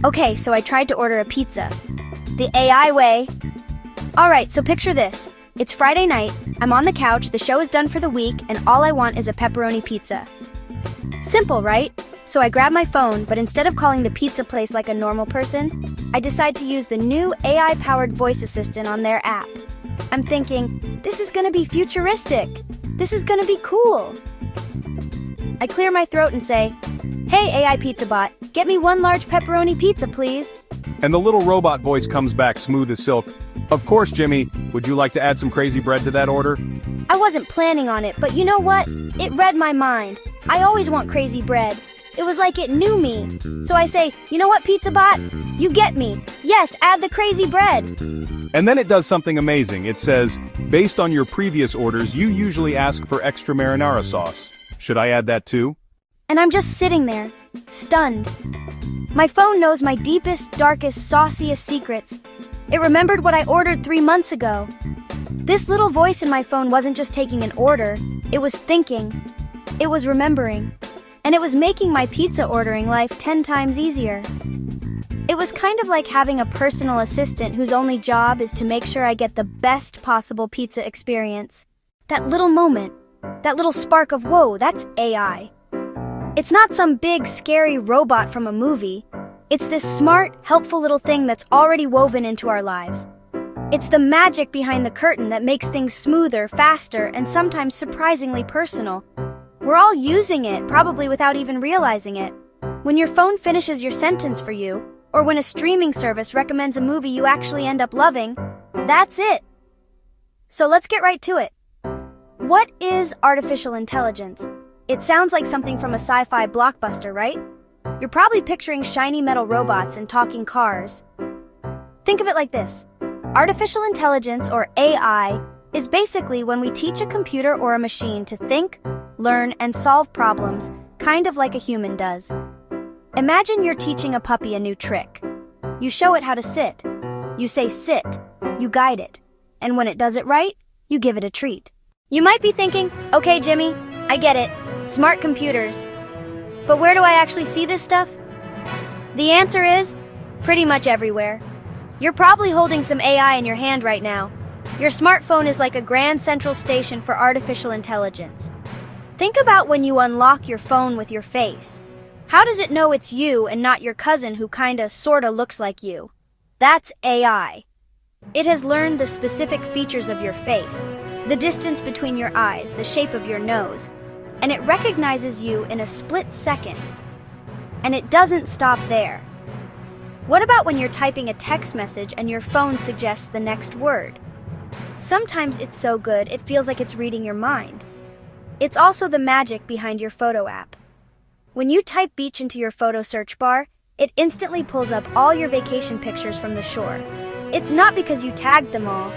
Okay, so I tried to order a pizza. The AI way. Alright, so picture this. It's Friday night, I'm on the couch, the show is done for the week, and all I want is a pepperoni pizza. Simple, right? So I grab my phone, but instead of calling the pizza place like a normal person, I decide to use the new AI-powered voice assistant on their app. I'm thinking, this is gonna be futuristic. This is gonna be cool. I clear my throat and say, "Hey AI pizza bot, get me one large pepperoni pizza, please." And the little robot voice comes back smooth as silk. "Of course, Jimmy. Would you like to add some crazy bread to that order?" I wasn't planning on it, but you know what? It read my mind. I always want crazy bread. It was like it knew me. So I say, "You know what, pizza bot? You get me. Yes, add the crazy bread." And then it does something amazing. It says, "Based on your previous orders, you usually ask for extra marinara sauce. Should I add that too?" And I'm just sitting there, stunned. My phone knows my deepest, darkest, sauciest secrets. It remembered what I ordered 3 months ago. This little voice in my phone wasn't just taking an order, it was thinking. It was remembering. And it was making my pizza ordering life 10 times easier. It was kind of like having a personal assistant whose only job is to make sure I get the best possible pizza experience. That little moment, that little spark of whoa, that's AI. It's not some big, scary robot from a movie. It's this smart, helpful little thing that's already woven into our lives. It's the magic behind the curtain that makes things smoother, faster, and sometimes surprisingly personal. We're all using it, probably without even realizing it. When your phone finishes your sentence for you, or when a streaming service recommends a movie you actually end up loving, that's it. So let's get right to it. What is artificial intelligence? It sounds like something from a sci-fi blockbuster, right? You're probably picturing shiny metal robots and talking cars. Think of it like this. Artificial intelligence, or AI, is basically when we teach a computer or a machine to think, learn, and solve problems, kind of like a human does. Imagine you're teaching a puppy a new trick. You show it how to sit. You say sit. You guide it. And when it does it right, you give it a treat. You might be thinking, okay, Jimmy, I get it. Smart computers. But where do I actually see this stuff? The answer is pretty much everywhere. You're probably holding some AI in your hand right now. Your smartphone is like a grand central station for artificial intelligence. Think about when you unlock your phone with your face. How does it know it's you and not your cousin who kinda sorta looks like you? That's AI. It has learned the specific features of your face, the distance between your eyes, the shape of your nose, and it recognizes you in a split second. And it doesn't stop there. What about when you're typing a text message and your phone suggests the next word? Sometimes it's so good it feels like it's reading your mind. It's also the magic behind your photo app. When you type beach into your photo search bar, it instantly pulls up all your vacation pictures from the shore. It's not because you tagged them all.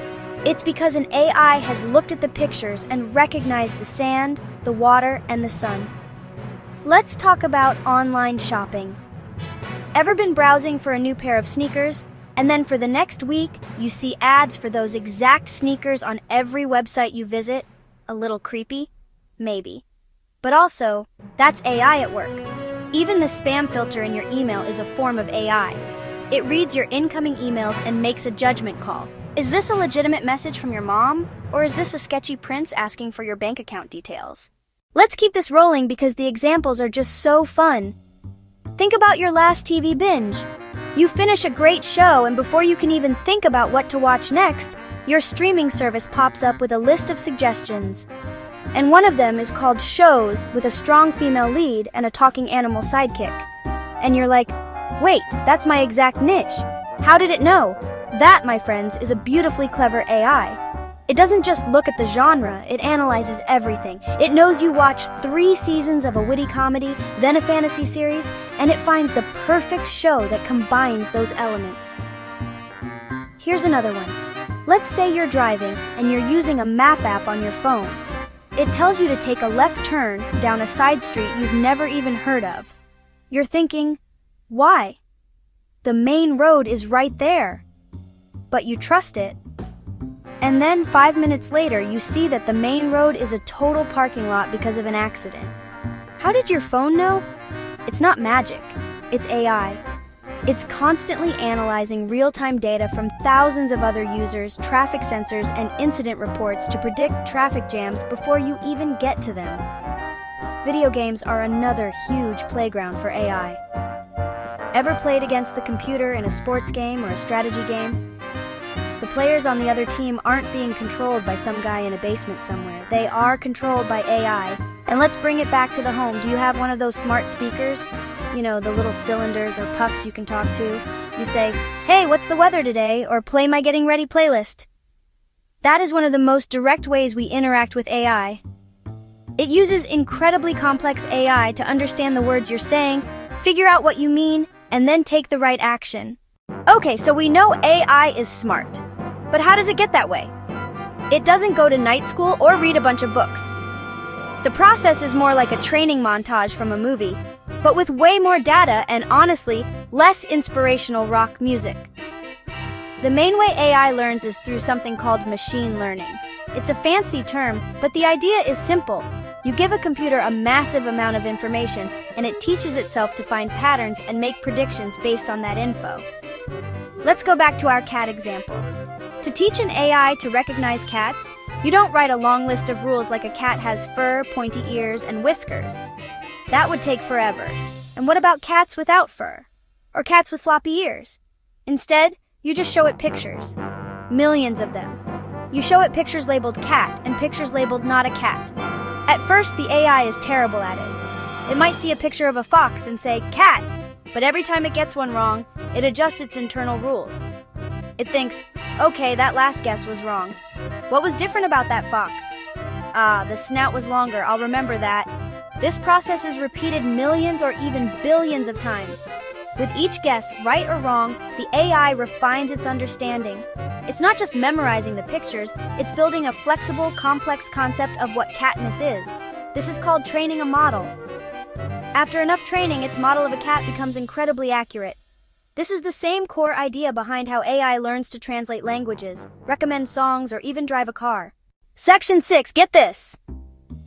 It's because an AI has looked at the pictures and recognized the sand, the water, and the sun. Let's talk about online shopping. Ever been browsing for a new pair of sneakers, and then for the next week, you see ads for those exact sneakers on every website you visit? A little creepy? Maybe. But also, that's AI at work. Even the spam filter in your email is a form of AI. It reads your incoming emails and makes a judgment call. Is this a legitimate message from your mom? Or is this a sketchy prince asking for your bank account details? Let's keep this rolling because the examples are just so fun. Think about your last TV binge. You finish a great show, and before you can even think about what to watch next, your streaming service pops up with a list of suggestions. And one of them is called Shows with a strong female lead and a talking animal sidekick. And you're like, wait, that's my exact niche. How did it know? That, my friends, is a beautifully clever AI. It doesn't just look at the genre, it analyzes everything. It knows you watched 3 seasons of a witty comedy, then a fantasy series, and it finds the perfect show that combines those elements. Here's another one. Let's say you're driving and you're using a map app on your phone. It tells you to take a left turn down a side street you've never even heard of. You're thinking, why? The main road is right there. But you trust it. And then 5 minutes later, you see that the main road is a total parking lot because of an accident. How did your phone know? It's not magic. It's AI. It's constantly analyzing real-time data from thousands of other users, traffic sensors, and incident reports to predict traffic jams before you even get to them. Video games are another huge playground for AI. Ever played against the computer in a sports game or a strategy game? The players on the other team aren't being controlled by some guy in a basement somewhere. They are controlled by AI. And let's bring it back to the home. Do you have one of those smart speakers? You know, the little cylinders or pucks you can talk to. You say, "Hey, what's the weather today?" or "Play my Getting Ready playlist." That is one of the most direct ways we interact with AI. It uses incredibly complex AI to understand the words you're saying, figure out what you mean, and then take the right action. Okay, so we know AI is smart. But how does it get that way? It doesn't go to night school or read a bunch of books. The process is more like a training montage from a movie, but with way more data and, honestly, less inspirational rock music. The main way AI learns is through something called machine learning. It's a fancy term, but the idea is simple. You give a computer a massive amount of information, and it teaches itself to find patterns and make predictions based on that info. Let's go back to our cat example. To teach an AI to recognize cats, you don't write a long list of rules like a cat has fur, pointy ears, and whiskers. That would take forever. And what about cats without fur? Or cats with floppy ears? Instead, you just show it pictures. Millions of them. You show it pictures labeled cat and pictures labeled not a cat. At first, the AI is terrible at it. It might see a picture of a fox and say, "cat," but every time it gets one wrong, it adjusts its internal rules. It thinks, "Okay, that last guess was wrong. What was different about that fox? The snout was longer, I'll remember that." This process is repeated millions or even billions of times. With each guess, right or wrong, the AI refines its understanding. It's not just memorizing the pictures, it's building a flexible, complex concept of what catness is. This is called training a model. After enough training, its model of a cat becomes incredibly accurate. This is the same core idea behind how AI learns to translate languages, recommend songs, or even drive a car. Section 6, get this!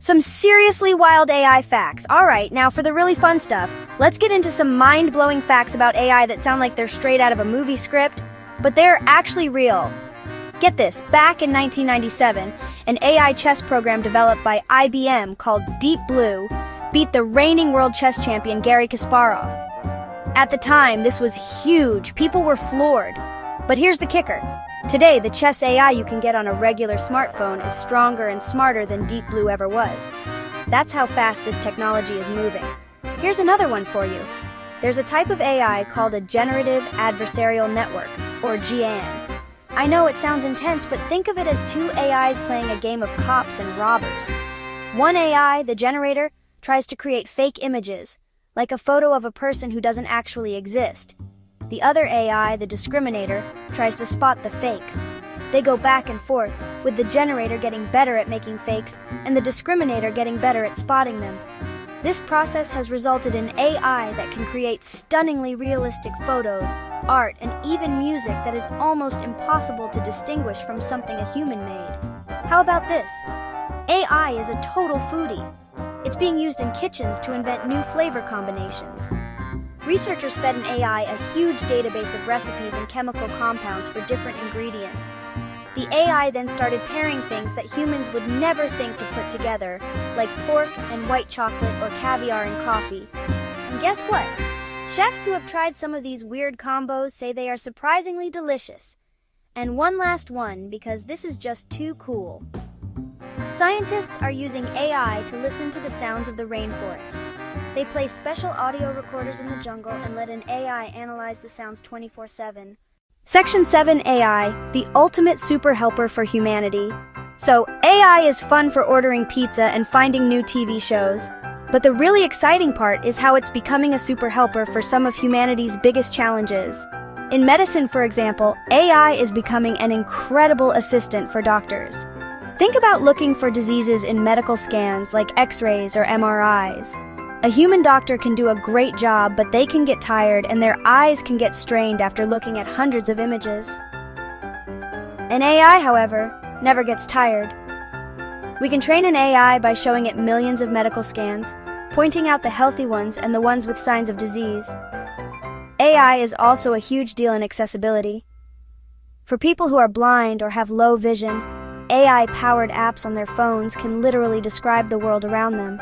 Some seriously wild AI facts. Alright, now for the really fun stuff, let's get into some mind-blowing facts about AI that sound like they're straight out of a movie script, but they're actually real. Get this, back in 1997, an AI chess program developed by IBM called Deep Blue beat the reigning world chess champion Garry Kasparov. At the time, this was huge. People were floored. But here's the kicker. Today, the chess AI you can get on a regular smartphone is stronger and smarter than Deep Blue ever was. That's how fast this technology is moving. Here's another one for you. There's a type of AI called a generative adversarial network, or GAN. I know it sounds intense, but think of it as two AIs playing a game of cops and robbers. One AI, the generator, tries to create fake images, like a photo of a person who doesn't actually exist. The other AI, the discriminator, tries to spot the fakes. They go back and forth, with the generator getting better at making fakes and the discriminator getting better at spotting them. This process has resulted in AI that can create stunningly realistic photos, art, and even music that is almost impossible to distinguish from something a human made. How about this? AI is a total foodie. It's being used in kitchens to invent new flavor combinations. Researchers fed an AI a huge database of recipes and chemical compounds for different ingredients. The AI then started pairing things that humans would never think to put together, like pork and white chocolate or caviar and coffee. And guess what? Chefs who have tried some of these weird combos say they are surprisingly delicious. And one last one, because this is just too cool. Scientists are using AI to listen to the sounds of the rainforest. They place special audio recorders in the jungle and let an AI analyze the sounds 24/7. Section 7 AI, the ultimate super helper for humanity. So, AI is fun for ordering pizza and finding new TV shows. But the really exciting part is how it's becoming a super helper for some of humanity's biggest challenges. In medicine, for example, AI is becoming an incredible assistant for doctors. Think about looking for diseases in medical scans like X-rays or MRIs. A human doctor can do a great job, but they can get tired and their eyes can get strained after looking at hundreds of images. An AI, however, never gets tired. We can train an AI by showing it millions of medical scans, pointing out the healthy ones and the ones with signs of disease. AI is also a huge deal in accessibility. For people who are blind or have low vision, AI-powered apps on their phones can literally describe the world around them.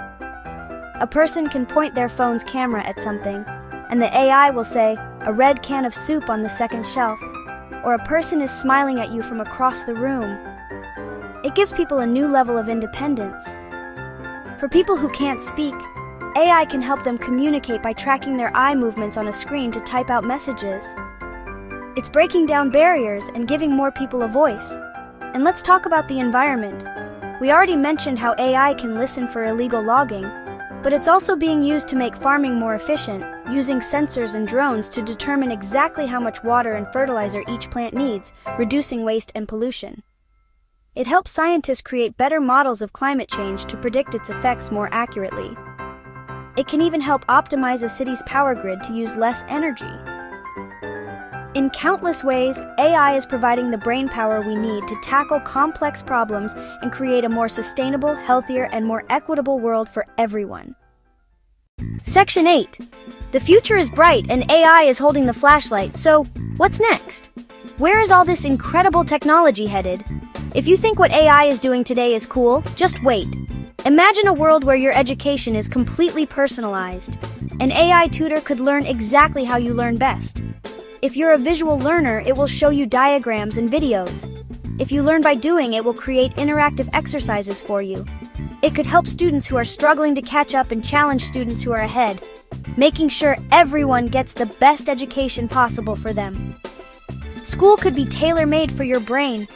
A person can point their phone's camera at something, and the AI will say, "A red can of soup on the second shelf," or "A person is smiling at you from across the room." It gives people a new level of independence. For people who can't speak, AI can help them communicate by tracking their eye movements on a screen to type out messages. It's breaking down barriers and giving more people a voice. And let's talk about the environment. We already mentioned how AI can listen for illegal logging, but it's also being used to make farming more efficient, using sensors and drones to determine exactly how much water and fertilizer each plant needs, reducing waste and pollution. It helps scientists create better models of climate change to predict its effects more accurately. It can even help optimize a city's power grid to use less energy. In countless ways, AI is providing the brainpower we need to tackle complex problems and create a more sustainable, healthier, and more equitable world for everyone. Section 8. The future is bright and AI is holding the flashlight, so what's next? Where is all this incredible technology headed? If you think what AI is doing today is cool, just wait. Imagine a world where your education is completely personalized. An AI tutor could learn exactly how you learn best. If you're a visual learner, it will show you diagrams and videos. If you learn by doing, it will create interactive exercises for you. It could help students who are struggling to catch up and challenge students who are ahead, making sure everyone gets the best education possible for them. School could be tailor-made for your brain.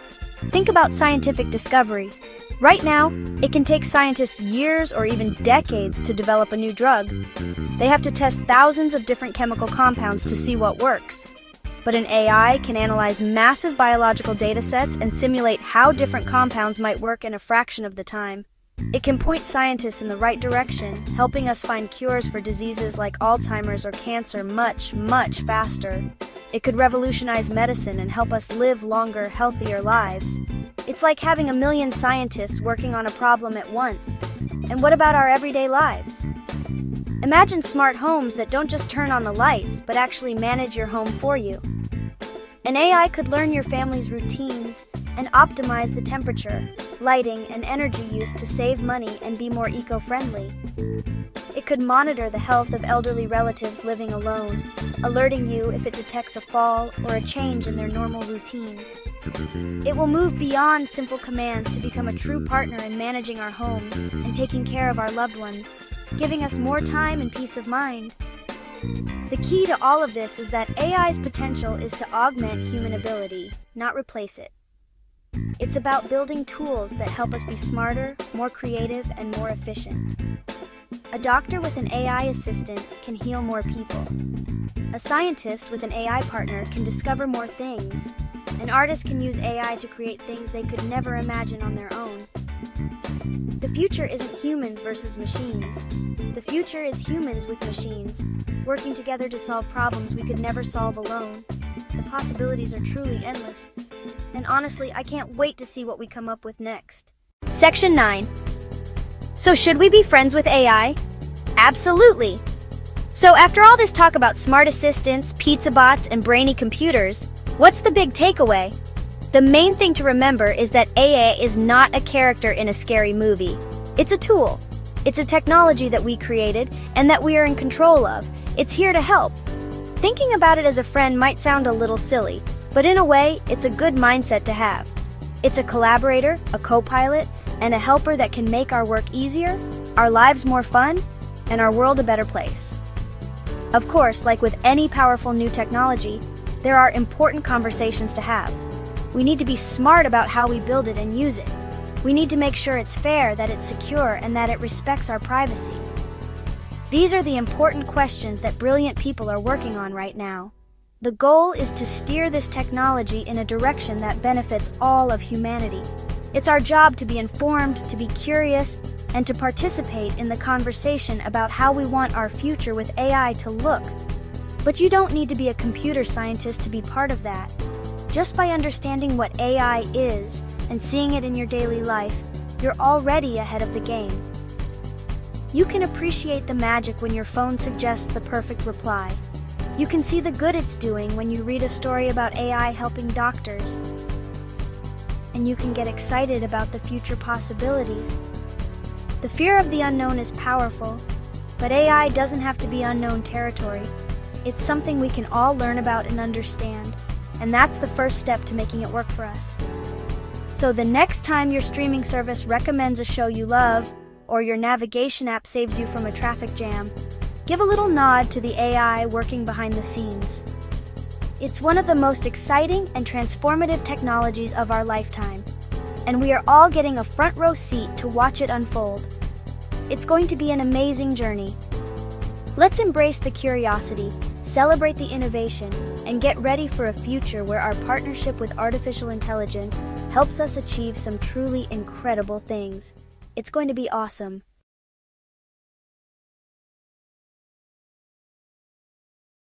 Think about scientific discovery. Right now, it can take scientists years or even decades to develop a new drug. They have to test thousands of different chemical compounds to see what works. But an AI can analyze massive biological data sets and simulate how different compounds might work in a fraction of the time. It can point scientists in the right direction, helping us find cures for diseases like Alzheimer's or cancer much, much faster. It could revolutionize medicine and help us live longer, healthier lives. It's like having a million scientists working on a problem at once. And what about our everyday lives? Imagine smart homes that don't just turn on the lights, but actually manage your home for you. An AI could learn your family's routines and optimize the temperature, lighting, and energy use to save money and be more eco-friendly. It could monitor the health of elderly relatives living alone, alerting you if it detects a fall or a change in their normal routine. It will move beyond simple commands to become a true partner in managing our homes and taking care of our loved ones, giving us more time and peace of mind. The key to all of this is that AI's potential is to augment human ability, not replace it. It's about building tools that help us be smarter, more creative, and more efficient. A doctor with an AI assistant can heal more people. A scientist with an AI partner can discover more things. An artist can use AI to create things they could never imagine on their own. The future isn't humans versus machines. The future is humans with machines, working together to solve problems we could never solve alone. The possibilities are truly endless. And honestly, I can't wait to see what we come up with next. Section 9. So should we be friends with AI? Absolutely! So after all this talk about smart assistants, pizza bots, and brainy computers, what's the big takeaway? The main thing to remember is that AI is not a character in a scary movie. It's a tool. It's a technology that we created and that we are in control of. It's here to help. Thinking about it as a friend might sound a little silly, but in a way, it's a good mindset to have. It's a collaborator, a co-pilot, and a helper that can make our work easier, our lives more fun, and our world a better place. Of course, like with any powerful new technology, there are important conversations to have. We need to be smart about how we build it and use it. We need to make sure it's fair, that it's secure, and that it respects our privacy. These are the important questions that brilliant people are working on right now. The goal is to steer this technology in a direction that benefits all of humanity. It's our job to be informed, to be curious, and to participate in the conversation about how we want our future with AI to look. But you don't need to be a computer scientist to be part of that. Just by understanding what AI is and seeing it in your daily life, you're already ahead of the game. You can appreciate the magic when your phone suggests the perfect reply, You can see the good it's doing when you read a story about AI helping doctors. And you can get excited about the future possibilities. The fear of the unknown is powerful, but AI doesn't have to be unknown territory. It's something we can all learn about and understand, and that's the first step to making it work for us. So the next time your streaming service recommends a show you love, or your navigation app saves you from a traffic jam, give a little nod to the AI working behind the scenes. It's one of the most exciting and transformative technologies of our lifetime, and we are all getting a front row seat to watch it unfold. It's going to be an amazing journey. Let's embrace the curiosity, celebrate the innovation, and get ready for a future where our partnership with artificial intelligence helps us achieve some truly incredible things. It's going to be awesome.